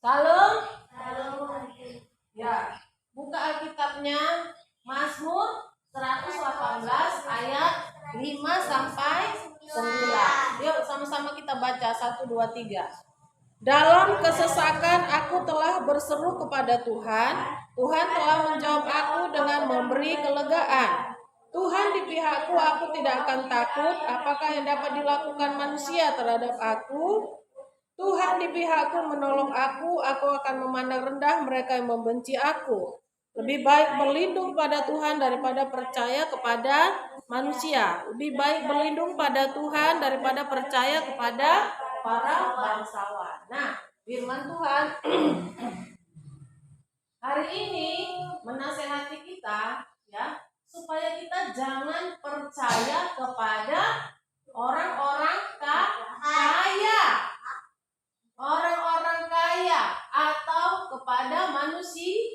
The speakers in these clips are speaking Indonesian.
Salam. Ya, buka Alkitabnya Mazmur 118 ayat 5 sampai 9. Yuk sama-sama kita baca 1 2 3. Dalam kesesakan aku telah berseru kepada Tuhan. Tuhan telah menjawab aku dengan memberi kelegaan. Tuhan di pihakku, aku tidak akan takut. Apakah yang dapat dilakukan manusia terhadap aku? Tuhan di pihakku menolong aku akan memandang rendah mereka yang membenci aku. Lebih baik berlindung pada Tuhan daripada percaya kepada manusia. Lebih baik berlindung pada Tuhan daripada percaya kepada para bangsawan. Nah, firman Tuhan hari ini menasehati kita ya, supaya kita jangan percaya kepada orang-orang kaya. Orang-orang kaya atau kepada manusia.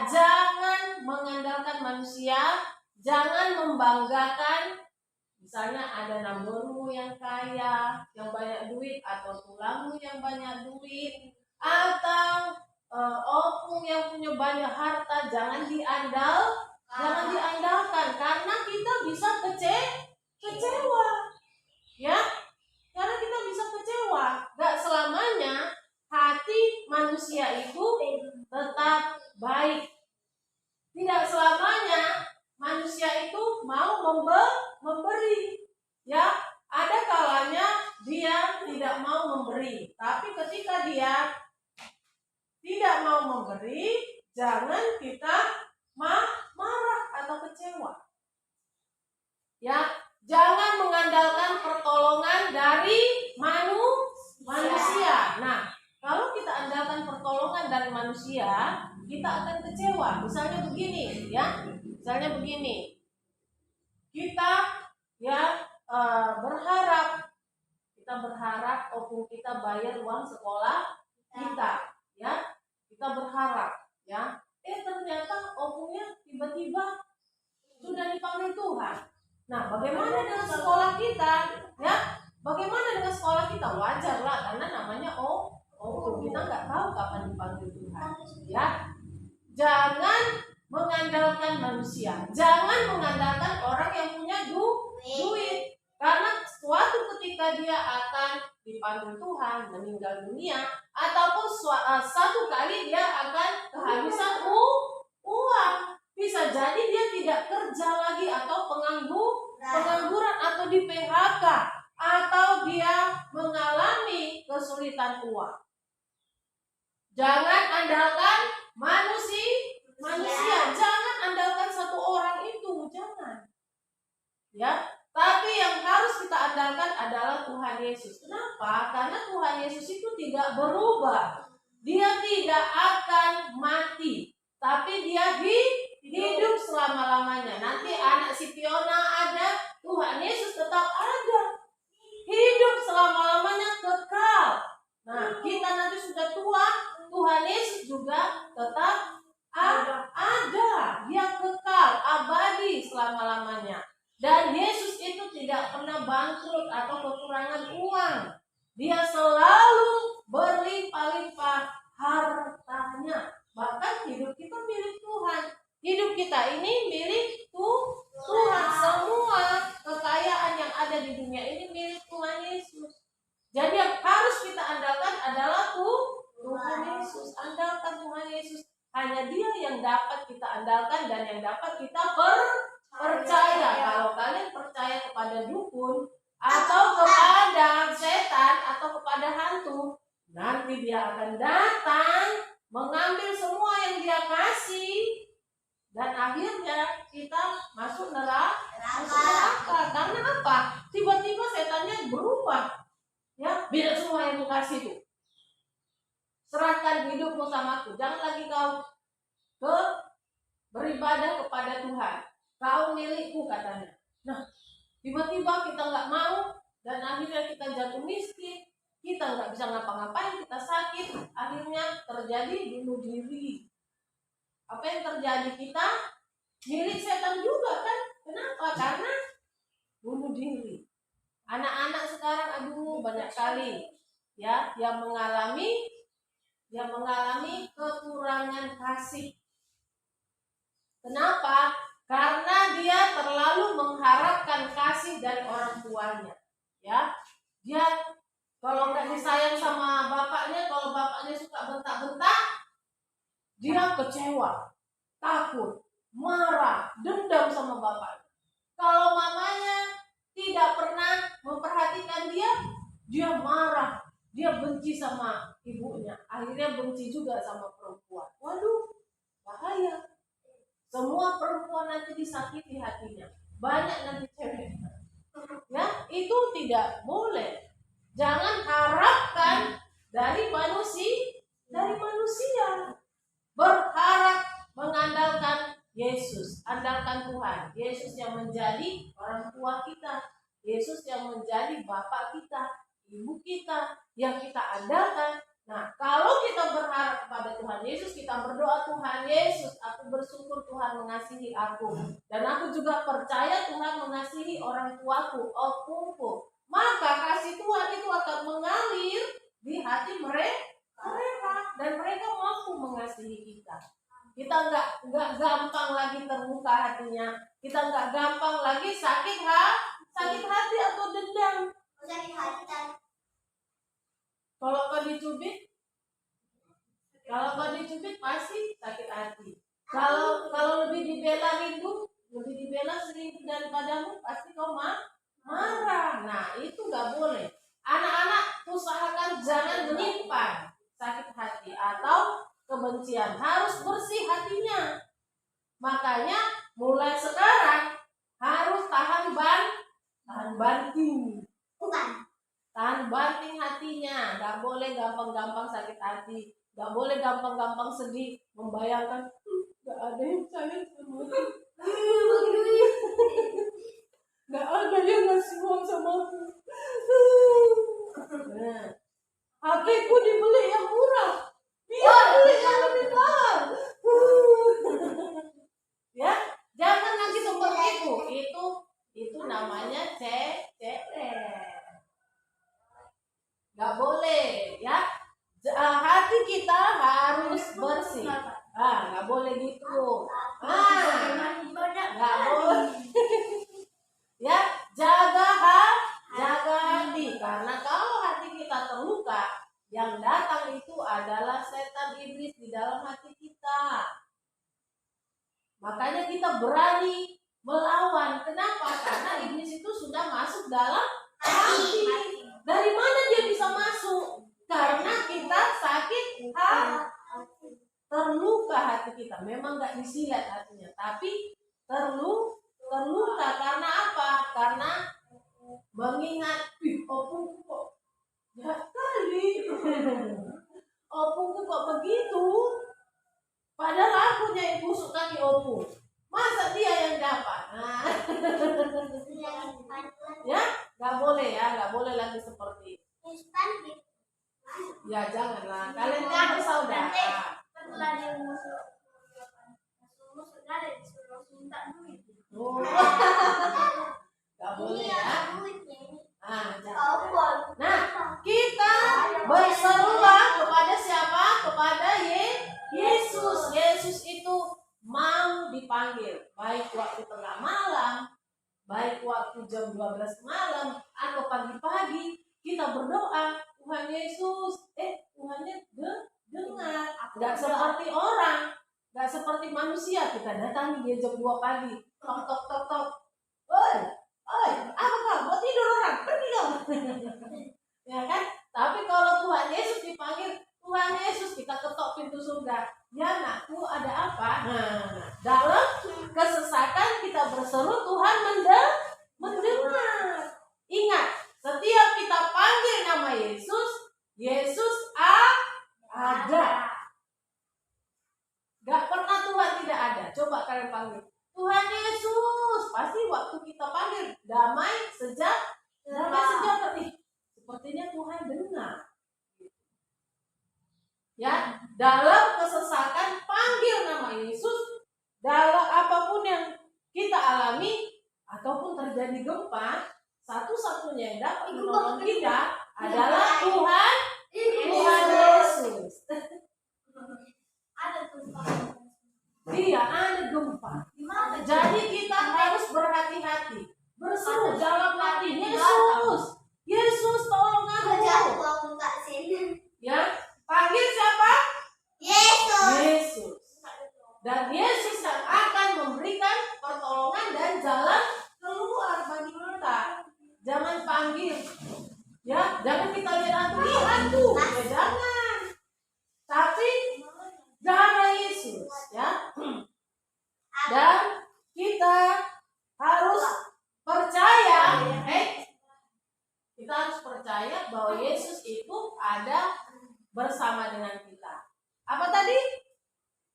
Jangan mengandalkan manusia, jangan membanggakan. Misalnya ada namburmu yang kaya, yang banyak duit, atau tulangmu yang banyak duit, atau opung yang punya banyak harta. Jangan diandalkan karena kita bisa kecewa. Ya, karena kita bisa kecewa. Gak selamanya hati manusia itu tetap baik. Tidak selamanya manusia itu mau memberi. Ya, ada kalanya dia tidak mau memberi. Tapi ketika dia tidak mau memberi, jangan kita marah atau kecewa. Ya, jangan mengandalkan pertolongan dari manusia. Nah, kalau kita andalkan pertolongan dari manusia, kita akan kecewa. Misalnya begini, ya. Misalnya begini. Kita ya berharap opung kita bayar uang sekolah kita, ya. Kita berharap, ya. Ternyata opungnya tiba-tiba sudah dipanggil Tuhan. Nah, bagaimana dengan sekolah kita? Ya, bagaimana dengan sekolah kita? Wajar lah, karena namanya kita nggak tahu kapan dipanggil Tuhan. Ya, jangan mengandalkan manusia, jangan mengandalkan orang yang punya duit, karena suatu ketika dia akan dipanggil Tuhan, meninggal dunia, ataupun satu kali dia akan kehabisan uang. Bisa jadi dia tidak kerja lagi, atau pengangguran, atau di PHK, atau dia mengalami kesulitan uang. Jangan andalkan manusia. Jangan andalkan satu orang itu, jangan. Ya, tapi yang harus kita andalkan adalah Tuhan Yesus. Kenapa? Karena Tuhan Yesus itu tidak berubah. Dia tidak akan mati, tapi dia hidup selama-lamanya. Nanti anak si Fiona ada, Tuhan Yesus tetap ada. Hidup selama-lamanya, kekal. Nah, kita nanti sudah tua, Tuhan Yesus juga tetap ada. Dia kekal, abadi selama-lamanya. Dan Yesus itu tidak pernah bangkrut atau kekurangan uang. Dia selalu berlimpah-limpah hartanya. Bahkan hidup kita milik Tuhan. Hidup kita ini milik Tuhan. Semua kekayaan yang ada di dunia ini milik Tuhan Yesus. Jadi yang harus kita andalkan adalah Tuhan Yesus. Andalkan Tuhan Yesus. Hanya Dia yang dapat kita andalkan dan yang dapat kita percaya. Kalau kalian percaya kepada dukun, atau kepada setan, atau kepada hantu, nanti dia akan datang mengambil semua yang dia kasih, dan akhirnya kita masuk neraka. Karena apa? Tiba-tiba setannya berubah. Ya, beda semua yang kasih itu. Serahkan hidupmu sama aku. Jangan lagi kau beribadah kepada Tuhan. Kau milikku, katanya. Nah, tiba-tiba kita nggak mau, dan akhirnya kita jatuh miskin. Kita nggak bisa ngapa-ngapain, kita sakit. Akhirnya terjadi bunuh diri. Apa yang terjadi? Kita milik setan juga kan? Kenapa? Karena bunuh diri. Anak-anak sekarang, aduh, banyak sekali ya yang mengalami Dia mengalami kekurangan kasih. Kenapa? Karena dia terlalu mengharapkan kasih dari orang tuanya. Ya, dia kalau nggak disayang sama bapaknya, kalau bapaknya suka bentak-bentak, dia kecewa, takut, marah, dendam sama bapaknya. Kalau mamanya tidak pernah memperhatikan dia marah, dia benci sama ibunya, akhirnya benci juga sama perempuan. Waduh, bahaya. Semua perempuan nanti disakiti hatinya. Banyak nanti cewek. Ya, itu tidak boleh. Jangan harapkan dari manusia. Berharap mengandalkan Yesus, andalkan Tuhan. Yesus yang menjadi orang tua kita, Yesus yang menjadi bapak kita, ibu kita, yang kita andalkan. Nah, kalau kita berharap kepada Tuhan Yesus, kita berdoa, Tuhan Yesus, aku bersyukur Tuhan mengasihi aku. Dan aku juga percaya Tuhan mengasihi orang tuaku, opungku. Maka kasih Tuhan itu akan mengalir di hati mereka. Dan mereka mampu mengasihi kita. Kita nggak gampang lagi terbuka hatinya. Kita nggak gampang lagi sakit hati atau dendam. Sakit hati kan? Kalau kau dicubit pasti sakit hati. Kalau lebih dibela seribu daripadamu, pasti kau marah. Nah, itu nggak boleh. Anak-anak, usahakan jangan menyimpan sakit hati atau kebencian. Harus bersih hatinya. Makanya mulai sekarang harus tahan banting. Tahan banting hatinya, gak boleh gampang-gampang sakit hati, gak boleh gampang-gampang sedih, membayangkan gak ada yang sayang sama aku, gak ada yang ngasih uang sama aku. Nah, HP-ku dibeli yang murah, dia beli yang lebih mahal. Ya, jangan lagi seperti itu. Itu namanya cecer. Gak boleh, ya. Hati kita harus bersih. Gak boleh gitu. Gak boleh. Ya, jaga hati. Karena kalau hati kita terluka, yang datang itu adalah setan iblis di dalam hati kita. Makanya kita berani melawan. Kenapa? Karena iblis itu sudah masuk dalam hati. Dari mana dia bisa masuk? Karena kita sakit hati. Terluka hati kita. Memang gak disilat hatinya, tapi terluka. Karena apa? Karena mengingat, opungku kok jahat kali. Opungku kok begitu. Padahal aku yang busuk kaki opung. Masa dia yang dapat? Nah. Ya, nggak boleh lagi seperti itu. Ya janganlah, kalian kan bersaudara. Nggak boleh ya. Nah, kita berserulah kepada siapa? Kepada Yesus. Yesus itu mau dipanggil, baik waktu tengah malam, baik waktu jam 12 malam atau pagi-pagi. Kita berdoa, Tuhan Yesus, Tuhannya dengar. Gak seperti orang, gak seperti manusia. Kita datangi dia jam 2 pagi, tok. Oi, apa kau? Mau tidur orang? Pergi dong. Ya kan? Tapi kalau Tuhan Yesus dipanggil, Tuhan Yesus, kita ketok pintu surga. Ya anakku, ada apa? Nah, dalam kesesakan kita berseru, Tuhan mendengar. Ingat, setiap kita panggil nama Yesus ada. Gak pernah Tuhan tidak ada. Coba kalian panggil Tuhan Yesus. Pasti waktu kita panggil damai sejahtera. Sepertinya Tuhan dengar. Ya, dalam kesesakan panggil nama Yesus. Dalam apapun yang kita alami ataupun terjadi gempa, satu-satunya yang dapat menolong kita adalah Tuhan Yesus. Apa tadi?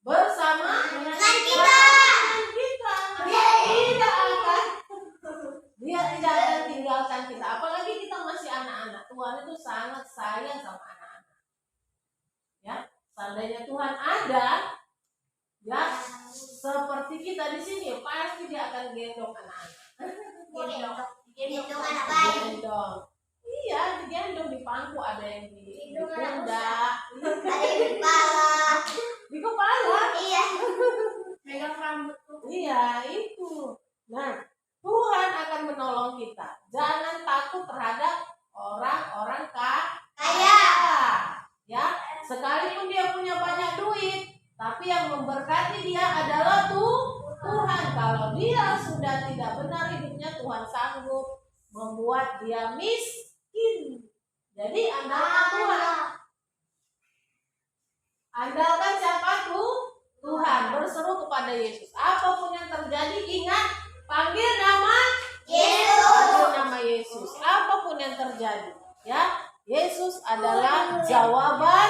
Bersama dengan kita. Dia tidak akan tinggalkan kita. Apalagi kita masih anak-anak. Tuhan itu sangat sayang sama anak-anak. Ya, seandainya Tuhan ada, ya seperti kita di sini, pasti dia akan gendong anak-anak. Gendong anak bayi. Gendong. Iya, digendong di pangku, ada yang di pundak, Ada yang di kepala. di kepala. Iya. Megang rambut. Iya, itu. Nah, Tuhan akan menolong kita. Jangan takut terhadap orang-orang kaya. Ya, sekalipun dia punya banyak duit, tapi yang memberkati dia adalah Tuhan. Kalau dia sudah tidak benar hidupnya, Tuhan sanggup membuat dia miskin. Jadi andalkan Tuhan. Andalkan siapa Tuhan. Berseru kepada Yesus. Apapun yang terjadi, ingat panggil nama Yesus. Panggil nama Yesus. Apapun yang terjadi, ya, Yesus adalah jawaban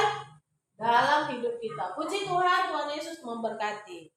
dalam hidup kita. Puji Tuhan, Tuhan Yesus memberkati.